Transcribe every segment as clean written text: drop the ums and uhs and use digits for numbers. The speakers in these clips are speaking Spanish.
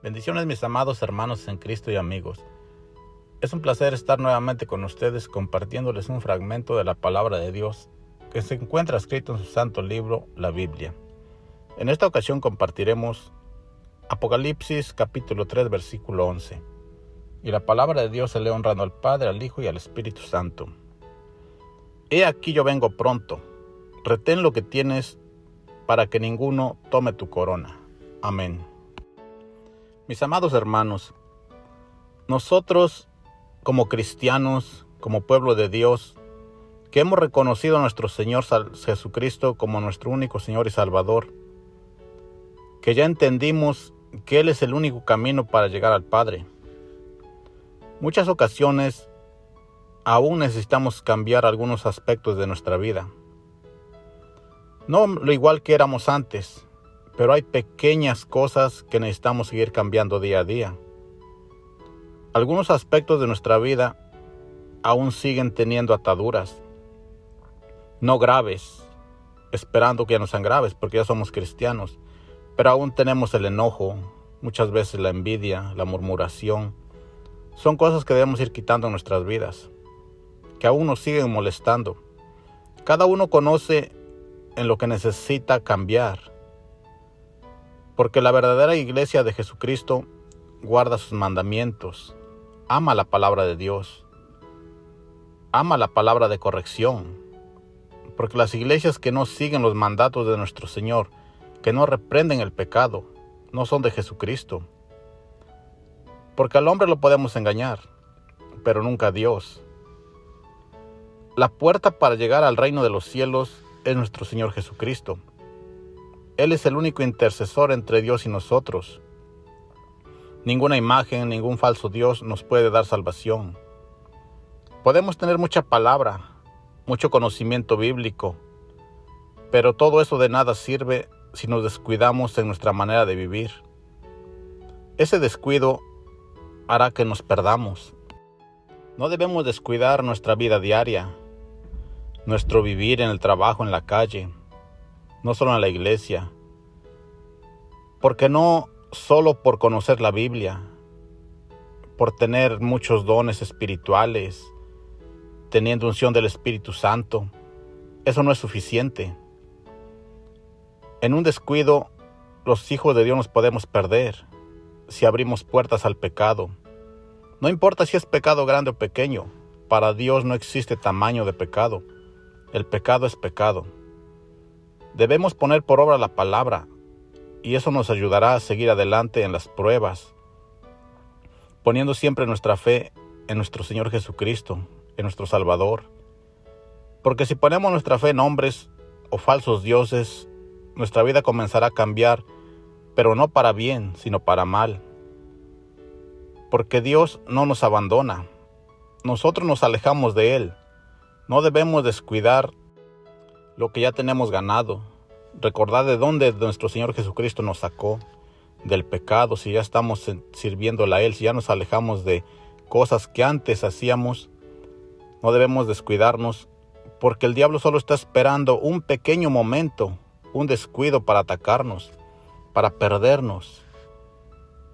Bendiciones, mis amados hermanos en Cristo y amigos. Es un placer estar nuevamente con ustedes compartiéndoles un fragmento de la palabra de Dios que se encuentra escrito en su santo libro, la Biblia. En esta ocasión compartiremos Apocalipsis capítulo 3, versículo 11. Y la palabra de Dios se lee honrando al Padre, al Hijo y al Espíritu Santo. He aquí yo vengo pronto. Retén lo que tienes para que ninguno tome tu corona. Amén. Mis amados hermanos, nosotros como cristianos, como pueblo de Dios, que hemos reconocido a nuestro Señor Jesucristo como nuestro único Señor y Salvador, que ya entendimos que Él es el único camino para llegar al Padre. Muchas ocasiones aún necesitamos cambiar algunos aspectos de nuestra vida. No lo igual que éramos antes, pero hay pequeñas cosas que necesitamos seguir cambiando día a día. Algunos aspectos de nuestra vida aún siguen teniendo ataduras, no graves, esperando que ya no sean graves porque ya somos cristianos, pero aún tenemos el enojo, muchas veces la envidia, la murmuración. Son cosas que debemos ir quitando en nuestras vidas, que aún nos siguen molestando. Cada uno conoce en lo que necesita cambiar, porque la verdadera iglesia de Jesucristo guarda sus mandamientos, ama la palabra de Dios, ama la palabra de corrección, porque las iglesias que no siguen los mandatos de nuestro Señor, que no reprenden el pecado, no son de Jesucristo. Porque al hombre lo podemos engañar, pero nunca a Dios. La puerta para llegar al reino de los cielos es nuestro Señor Jesucristo. Él es el único intercesor entre Dios y nosotros. Ninguna imagen, ningún falso Dios nos puede dar salvación. Podemos tener mucha palabra, mucho conocimiento bíblico, pero todo eso de nada sirve si nos descuidamos en nuestra manera de vivir. Ese descuido hará que nos perdamos. No debemos descuidar nuestra vida diaria, nuestro vivir en el trabajo, en la calle, no solo en la iglesia, porque no solo por conocer la Biblia, por tener muchos dones espirituales, teniendo unción del Espíritu Santo, eso no es suficiente. En un descuido, los hijos de Dios nos podemos perder si abrimos puertas al pecado. No importa si es pecado grande o pequeño, para Dios no existe tamaño de pecado. El pecado es pecado. Debemos poner por obra la palabra, y eso nos ayudará a seguir adelante en las pruebas, poniendo siempre nuestra fe en nuestro Señor Jesucristo, en nuestro Salvador. Porque si ponemos nuestra fe en hombres o falsos dioses, nuestra vida comenzará a cambiar, pero no para bien, sino para mal. Porque Dios no nos abandona. Nosotros nos alejamos de Él. No debemos descuidar lo que ya tenemos ganado. Recordar de dónde nuestro Señor Jesucristo nos sacó, del pecado, si ya estamos sirviéndole a Él, si ya nos alejamos de cosas que antes hacíamos. No debemos descuidarnos, porque el diablo solo está esperando un pequeño momento, un descuido para atacarnos, para perdernos.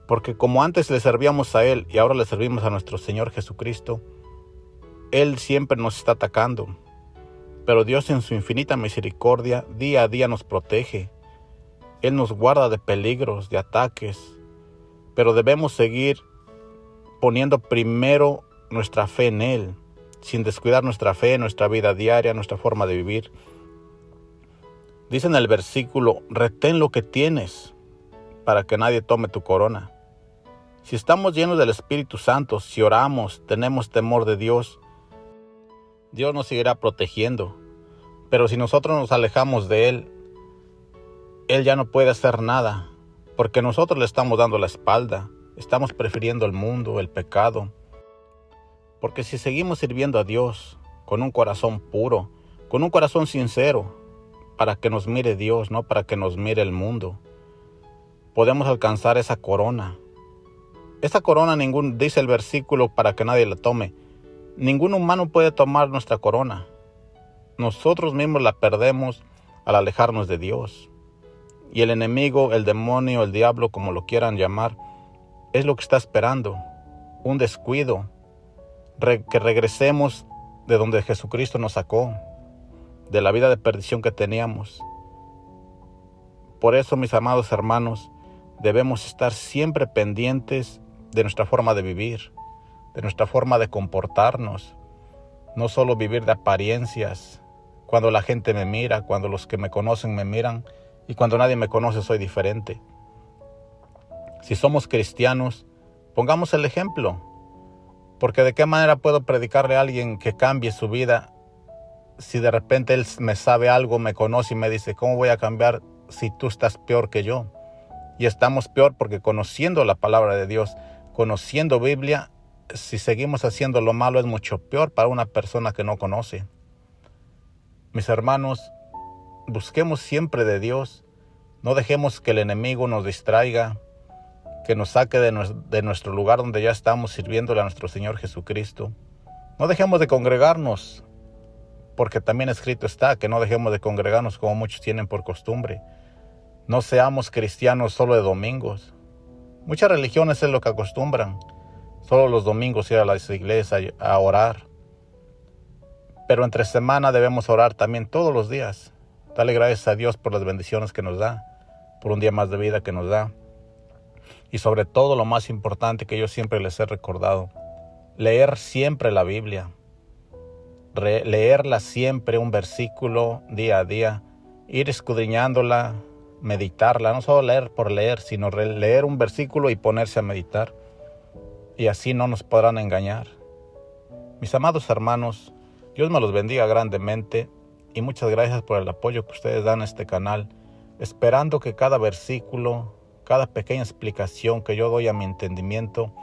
Porque como antes le servíamos a Él y ahora le servimos a nuestro Señor Jesucristo, Él siempre nos está atacando. Pero Dios en su infinita misericordia día a día nos protege. Él nos guarda de peligros, de ataques. Pero debemos seguir poniendo primero nuestra fe en Él, sin descuidar nuestra fe, nuestra vida diaria, nuestra forma de vivir. Dice en el versículo, retén lo que tienes para que nadie tome tu corona. Si estamos llenos del Espíritu Santo, si oramos, tenemos temor de Dios, Dios nos seguirá protegiendo. Pero si nosotros nos alejamos de Él, Él ya no puede hacer nada, porque nosotros le estamos dando la espalda, estamos prefiriendo el mundo, el pecado. Porque si seguimos sirviendo a Dios con un corazón puro, con un corazón sincero, para que nos mire Dios, no para que nos mire el mundo, podemos alcanzar esa corona. Esa corona dice el versículo, para que nadie la tome. Ningún humano puede tomar nuestra corona. Nosotros mismos la perdemos al alejarnos de Dios. Y el enemigo, el demonio, el diablo, como lo quieran llamar, es lo que está esperando, un descuido, que regresemos de donde Jesucristo nos sacó, de la vida de perdición que teníamos. Por eso, mis amados hermanos, debemos estar siempre pendientes de nuestra forma de vivir, de nuestra forma de comportarnos, no solo vivir de apariencias. Cuando la gente me mira, cuando los que me conocen me miran, y cuando nadie me conoce soy diferente. Si somos cristianos, pongamos el ejemplo, porque ¿de qué manera puedo predicarle a alguien que cambie su vida si de repente él me sabe algo, me conoce y me dice, ¿cómo voy a cambiar si tú estás peor que yo? Y estamos peor porque conociendo la palabra de Dios, conociendo Biblia, si seguimos haciendo lo malo es mucho peor para una persona que no conoce. Mis hermanos, busquemos siempre de Dios, no dejemos que el enemigo nos distraiga, que nos saque de nuestro lugar donde ya estamos sirviéndole a nuestro Señor Jesucristo. No dejemos de congregarnos, porque también escrito está que no dejemos de congregarnos como muchos tienen por costumbre. No seamos cristianos solo de domingos. Muchas religiones es lo que acostumbran, solo los domingos ir a las iglesias a orar. Pero entre semana debemos orar también todos los días. Dale gracias a Dios por las bendiciones que nos da, por un día más de vida que nos da. Y sobre todo lo más importante que yo siempre les he recordado, leer siempre la Biblia. Leerla siempre un versículo día a día, ir escudriñándola, meditarla, no solo leer por leer, sino leer un versículo y ponerse a meditar. Y así no nos podrán engañar. Mis amados hermanos, Dios me los bendiga grandemente y muchas gracias por el apoyo que ustedes dan a este canal, esperando que cada versículo, cada pequeña explicación que yo doy a mi entendimiento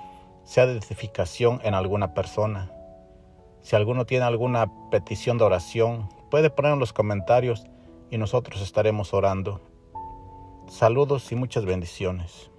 sea de edificación en alguna persona. Si alguno tiene alguna petición de oración, puede poner en los comentarios y nosotros estaremos orando. Saludos y muchas bendiciones.